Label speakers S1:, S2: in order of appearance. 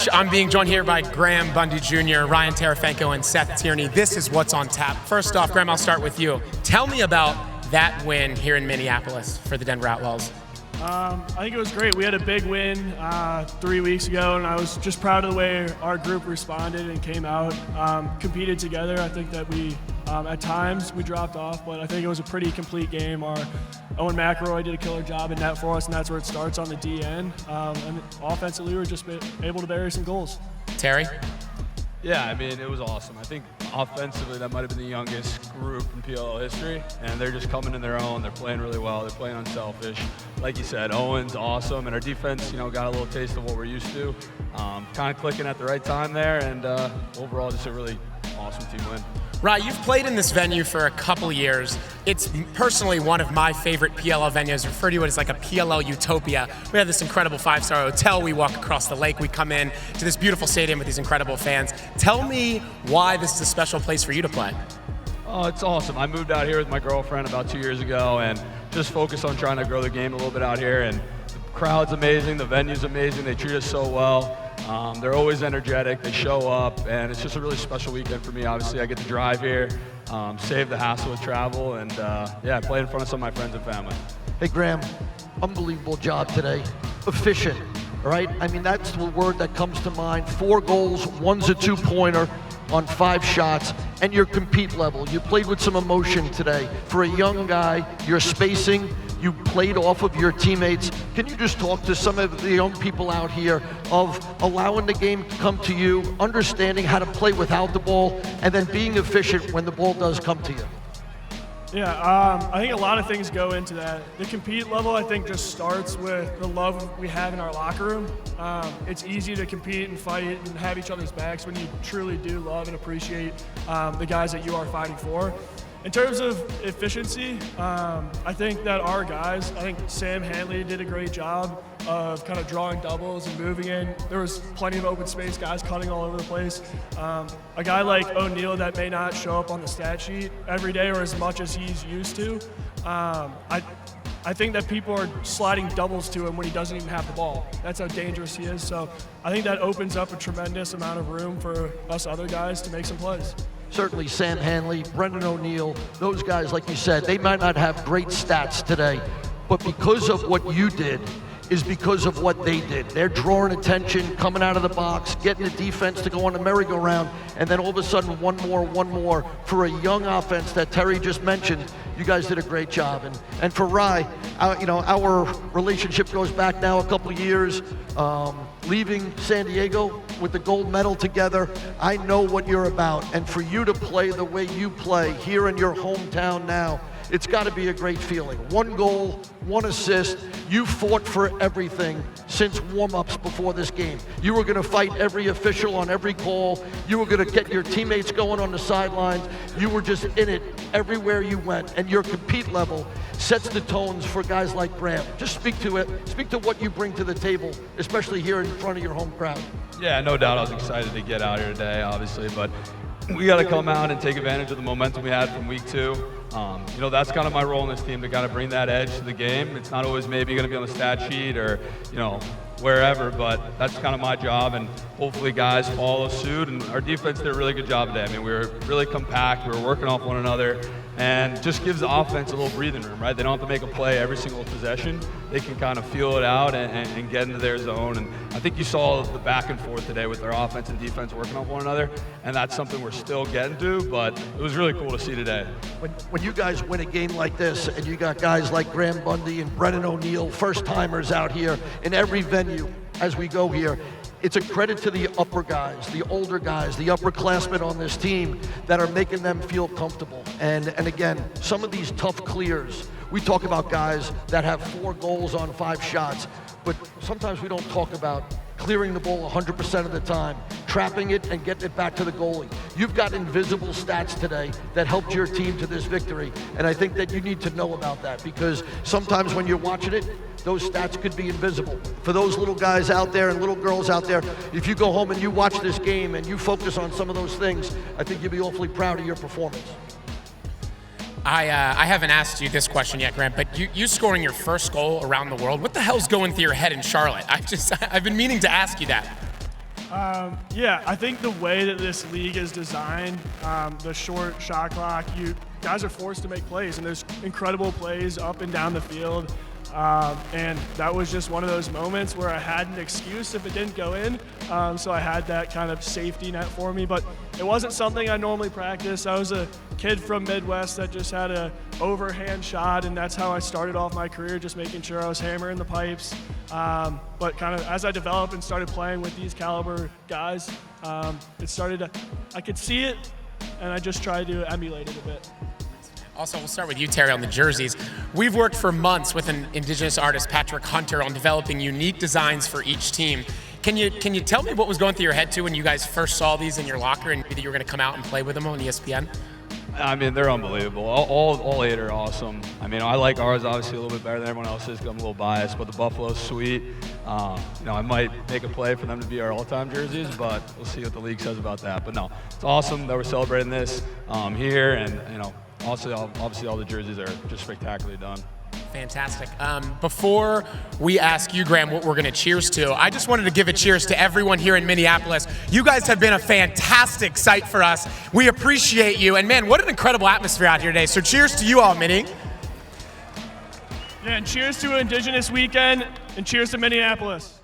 S1: I'm being joined here by Graham Bundy Jr., Ryan Terefenko, and Seth Tierney. This is What's on Tap. First off, Graham, I'll start with you. Tell me about that win here in Minneapolis for the Denver Outlaws.
S2: I think it was great. We had a big win 3 weeks ago, and I was just proud of the way our group responded and came out, competed together. I think that we, at times, we dropped off, but I think it was a pretty complete game. Our Owen McElroy did a killer job in net for us, and that's where it starts on the DN. And offensively, we were just able to bury some goals.
S1: Terry?
S3: Yeah, I mean, it was awesome. I think offensively, that might have been the youngest group in PLL history, and they're just coming in their own. They're playing really well. They're playing unselfish. Like you said, Owen's awesome, and our defense, got a little taste of what we're used to. Kind of clicking at the right time there, and overall, just a really awesome team win.
S1: Ryan, you've played in this venue for a couple years. It's personally one of my favorite PLL venues. I refer to it as like a PLL utopia. We have this incredible 5-star hotel. We walk across the lake. We come in to this beautiful stadium with these incredible fans. Tell me why this is a special place for you to play.
S3: Oh, it's awesome. I moved out here with my girlfriend about 2 years ago and just focused on trying to grow the game a little bit out here. And the crowd's amazing. The venue's amazing. They treat us so well. They're always energetic, they show up, and it's just a really special weekend for me. Obviously, I get to drive here, save the hassle with travel, and play in front of some of my friends and family.
S4: Hey, Graham, unbelievable job today. Efficient, right? I mean, that's the word that comes to mind. 4 goals, one's a 2-pointer on 5 shots, and your compete level. You played with some emotion today. For a young guy, your spacing, you played off of your teammates. Can you just talk to some of the young people out here of allowing the game to come to you, understanding how to play without the ball, and then being efficient when the ball does come to you?
S2: Yeah, I think a lot of things go into that. The compete level, I think, just starts with the love we have in our locker room. It's easy to compete and fight and have each other's backs when you truly do love and appreciate the guys that you are fighting for. In terms of efficiency, I think that our guys, I think Sam Hanley did a great job of kind of drawing doubles and moving in. There was plenty of open space, guys cutting all over the place. A guy like O'Neal that may not show up on the stat sheet every day or as much as he's used to, I think that people are sliding doubles to him when he doesn't even have the ball. That's how dangerous he is. So I think that opens up a tremendous amount of room for us other guys to make some plays.
S4: Certainly Sam Hanley, Brendan O'Neal, those guys, like you said, they might not have great stats today, but because of what you did is because of what they did. They're drawing attention, coming out of the box, getting the defense to go on the merry-go-round, and then all of a sudden one more. For a young offense that Terry just mentioned, you guys did a great job. And for Rye, our relationship goes back now a couple of years. Leaving San Diego with the gold medal together, I know what you're about. And for you to play the way you play here in your hometown now, it's got to be a great feeling. 1 goal, 1 assist. You fought for everything since warm-ups before this game. You were going to fight every official on every call. You were going to get your teammates going on the sidelines. You were just in it everywhere you went. And your compete level sets the tones for guys like Graham. Just speak to it. Speak to what you bring to the table, especially here in front of your home crowd.
S3: Yeah, no doubt I was excited to get out here today, obviously, but we got to come out and take advantage of the momentum we had from week 2. That's kind of my role in this team, to kind of bring that edge to the game. It's not always maybe going to be on the stat sheet or, wherever, but that's kind of my job, and hopefully guys follow suit. And our defense did a really good job today. I mean, we were really compact. We were working off one another, and just gives the offense a little breathing room, right? They don't have to make a play every single possession. They can kind of feel it out and get into their zone. And I think you saw the back and forth today with their offense and defense working off one another, and that's something we're still getting to, but it was really cool to see today.
S4: When you guys win a game like this, and you got guys like Graham Bundy and Brendan O'Neal, first-timers out here in every venue as we go here, it's a credit to the upper guys, the older guys, the upperclassmen on this team that are making them feel comfortable. And again, some of these tough clears, we talk about guys that have 4 goals on 5 shots, but sometimes we don't talk about clearing the ball 100% of the time, trapping it and getting it back to the goalie. You've got invisible stats today that helped your team to this victory, and I think that you need to know about that, because sometimes when you're watching it, those stats could be invisible. For those little guys out there and little girls out there, if you go home and you watch this game and you focus on some of those things, I think you'll be awfully proud of your performance.
S1: I haven't asked you this question yet, Graham, but you scoring your first goal around the world, what the hell's going through your head in Charlotte? I've been meaning to ask you that.
S2: Yeah, I think the way that this league is designed, the short shot clock, you guys are forced to make plays, and there's incredible plays up and down the field. And that was just one of those moments where I had an excuse if it didn't go in. So I had that kind of safety net for me, but it wasn't something I normally practice. I was a kid from Midwest that just had a overhand shot, and that's how I started off my career, just making sure I was hammering the pipes. But kind of as I developed and started playing with these caliber guys, I could see it, and I just tried to emulate it a bit.
S1: Also, we'll start with you, Terry, on the jerseys. We've worked for months with an Indigenous artist, Patrick Hunter, on developing unique designs for each team. Can you tell me what was going through your head, too, when you guys first saw these in your locker and that you were going to come out and play with them on ESPN?
S3: I mean, they're unbelievable. All 8 are awesome. I mean, I like ours obviously a little bit better than everyone else's because I'm a little biased, but the Buffalo's sweet. I might make a play for them to be our all-time jerseys, but we'll see what the league says about that. But no, it's awesome that we're celebrating this here, and obviously all the jerseys are just spectacularly done.
S1: Fantastic. Before we ask you, Graham, what we're going to cheers to, I just wanted to give a cheers to everyone here in Minneapolis. You guys have been a fantastic sight for us. We appreciate you. And, man, what an incredible atmosphere out here today. So cheers to you all, Minnie.
S2: Yeah, and cheers to Indigenous Weekend, and cheers to Minneapolis.